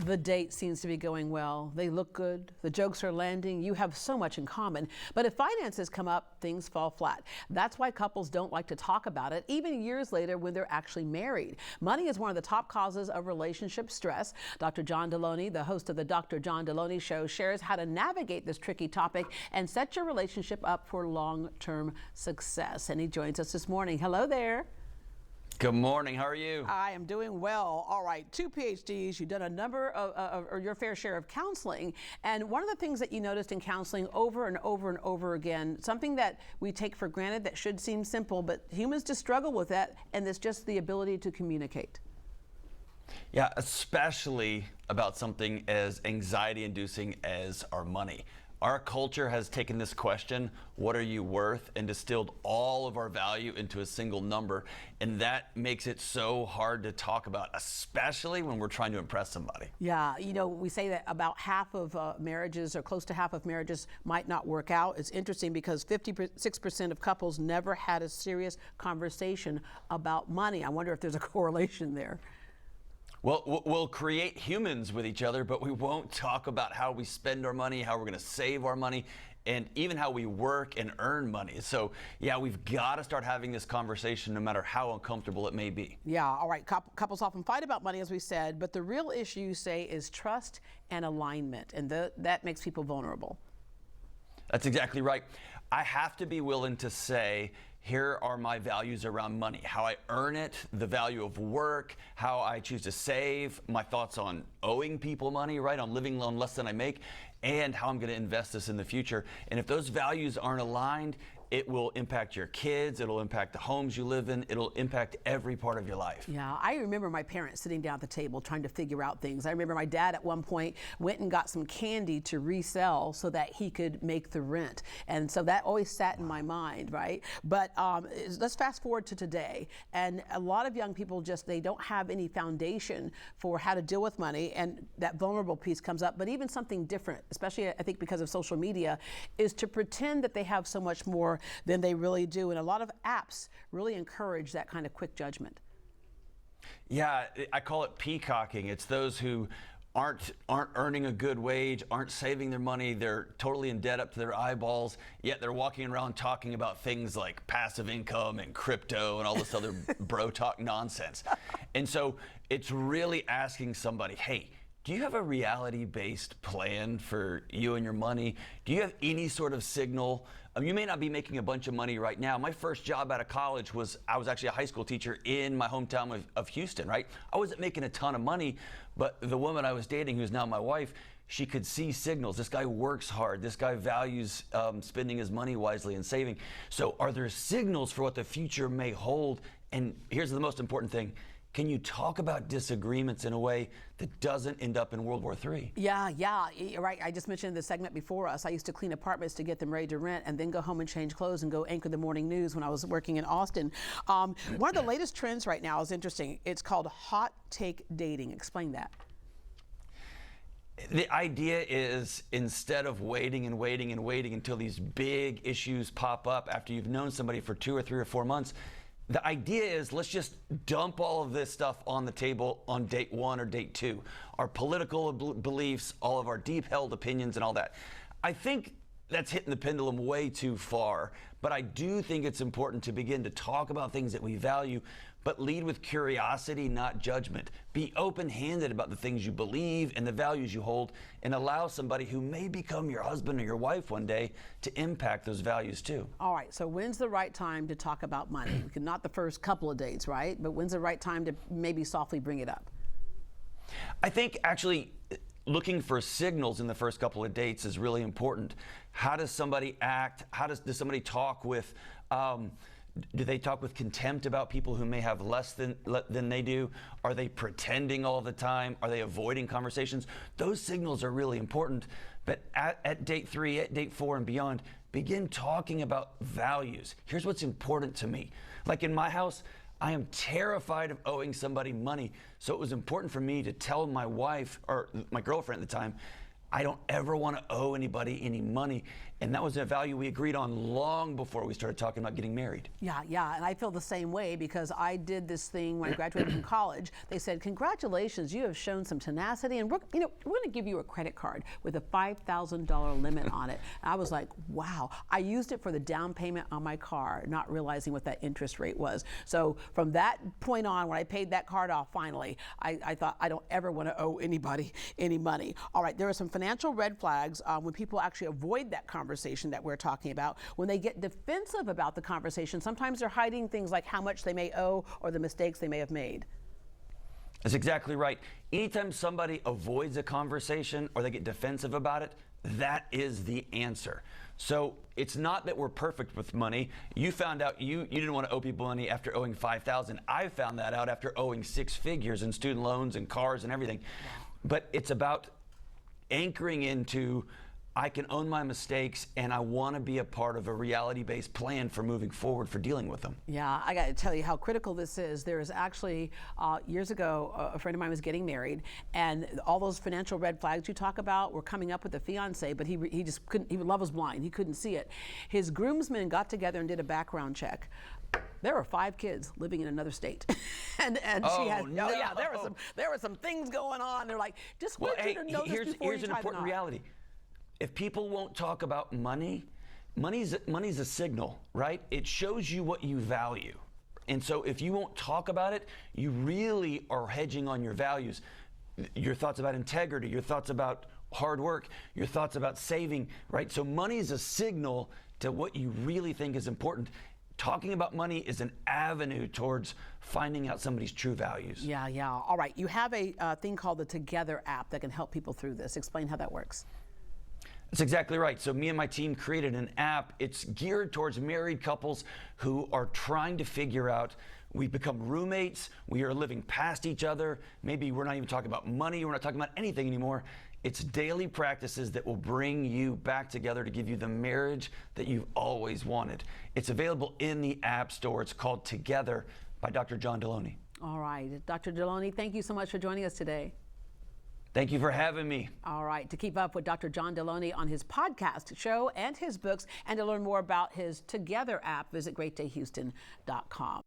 The date seems to be going well. They look good. The jokes are landing. You have so much in common. But if finances come up, things fall flat. That's why couples don't like to talk about it, even years later when they're actually married. Money is one of the top causes of relationship stress. Dr. John Delony, the host of the Dr. John Delony Show, shares how to navigate this tricky topic and set your relationship up for long-term success. And he joins us this morning. Hello there. Good morning. How are you? I am doing well. All right, 2 PhDs. You've done a number or your fair share of counseling. And one of the things that you noticed in counseling over and over and over again, something that we take for granted that should seem simple, but humans just struggle with that, and it's just the ability to communicate. Yeah, especially about something as anxiety-inducing as our money. Our culture has taken this question, what are you worth, and distilled all of our value into a single number. And that makes it so hard to talk about, especially when we're trying to impress somebody. Yeah, you know, we say that about half of marriages, or close to half of marriages, might not work out. It's interesting because 56% of couples never had a serious conversation about money. I wonder if there's a correlation there. Well, we'll create humans with each other, but we won't talk about how we spend our money, how we're going to save our money, and even how we work and earn money. So, yeah, we've got to start having this conversation no matter how uncomfortable it may be. Yeah, all right. Couples often fight about money, as we said, but the real issue, you say, is trust and alignment, and that makes people vulnerable. That's exactly right. I have to be willing to say, here are my values around money, how I earn it, the value of work, how I choose to save, my thoughts on owing people money, right, on living on less than I make, and how I'm going to invest this in the future. And if those values aren't aligned, it will impact your kids, it'll impact the homes you live in, it'll impact every part of your life. Yeah, I remember my parents sitting down at the table trying to figure out things. I remember my dad at one point went and got some candy to resell so that he could make the rent. And so that always sat in my mind, right? But let's fast forward to today. And a lot of young people they don't have any foundation for how to deal with money, and that vulnerable piece comes up. But even something different, especially I think because of social media, is to pretend that they have so much more than they really do. And a lot of apps really encourage that kind of quick judgment. Yeah, I call it peacocking. It's those who aren't earning a good wage, aren't saving their money, they're totally in debt up to their eyeballs, yet they're walking around talking about things like passive income and crypto and all this other bro talk nonsense. And so it's really asking somebody, hey, do you have a reality-based plan for you and your money? Do you have any sort of signal? You may not be making a bunch of money right now. My first job out of college I was actually a high school teacher in my hometown of Houston, right? I wasn't making a ton of money, but the woman I was dating, who's now my wife, she could see signals. This guy works hard. This guy values spending his money wisely and saving. So are there signals for what the future may hold? And here's the most important thing. Can you talk about disagreements in a way that doesn't end up in World War III? Yeah, right. I just mentioned in the segment before us, I used to clean apartments to get them ready to rent and then go home and change clothes and go anchor the morning news when I was working in Austin. One of the latest trends right now is interesting. It's called hot take dating. Explain that. The idea is, instead of waiting and waiting and waiting until these big issues pop up after you've known somebody for 2 or 3 or 4 months, the idea is, let's just dump all of this stuff on the table on date 1 or date 2. Our political beliefs, all of our deep held opinions and all that. I think that's hitting the pendulum way too far, but I do think it's important to begin to talk about things that we value, but lead with curiosity, not judgment. Be open-handed about the things you believe and the values you hold, and allow somebody who may become your husband or your wife one day to impact those values too. All right, so when's the right time to talk about money? Not the first couple of dates, right? But when's the right time to maybe softly bring it up? I think actually looking for signals in the first couple of dates is really important. How does somebody act? How does somebody talk with, do they talk with contempt about people who may have less than they do? Are they pretending all the time? Are they avoiding conversations? Those signals are really important. But at date 3, at date 4 and beyond, begin talking about values. Here's what's important to me. Like in my house, I am terrified of owing somebody money. So it was important for me to tell my wife, or my girlfriend at the time, I don't ever want to owe anybody any money. And that was a value we agreed on long before we started talking about getting married. Yeah, and I feel the same way because I did this thing when I graduated from college. They said, congratulations, you have shown some tenacity, and we're going to give you a credit card with a $5,000 limit on it. And I was like, wow. I used it for the down payment on my car, not realizing what that interest rate was. So from that point on, when I paid that card off finally, I thought I don't ever want to owe anybody any money. All right, there are some financial red flags when people actually avoid that conversation that we're talking about. When they get defensive about the conversation, sometimes they're hiding things like how much they may owe or the mistakes they may have made. That's exactly right. Anytime somebody avoids a conversation or they get defensive about it, that is the answer. So it's not that we're perfect with money. You found out you didn't want to owe people money after owing $5,000. I found that out after owing 6 figures in student loans and cars and everything. But it's about anchoring into, I can own my mistakes, and I want to be a part of a reality-based plan for moving forward for dealing with them. Yeah, I got to tell you how critical this is. There is actually, years ago, a friend of mine was getting married, and all those financial red flags you talk about were coming up with a fiance, but he just couldn't, love was blind. He couldn't see it. His groomsmen got together and did a background check. There were 5 kids living in another state, and she had there were some things going on. They're like, just want you to know this before here's you an tie the important knot. reality. If people won't talk about money, money's a signal, right? It shows you what you value. And so if you won't talk about it, you really are hedging on your values. Your thoughts about integrity, your thoughts about hard work, your thoughts about saving, right? So money is a signal to what you really think is important. Talking about money is an avenue towards finding out somebody's true values. Yeah. All right, you have a thing called the Together app that can help people through this. Explain how that works. That's exactly right. So me and my team created an app. It's geared towards married couples who are trying to figure out, we've become roommates, we are living past each other, maybe we're not even talking about money, we're not talking about anything anymore. It's daily practices that will bring you back together to give you the marriage that you've always wanted. It's available in the App Store. It's called Together by Dr. John Delony. All right, Dr. Delony, thank you so much for joining us today. Thank you for having me. All right, to keep up with Dr. John Delony on his podcast show and his books, and to learn more about his Together app, visit greatdayhouston.com.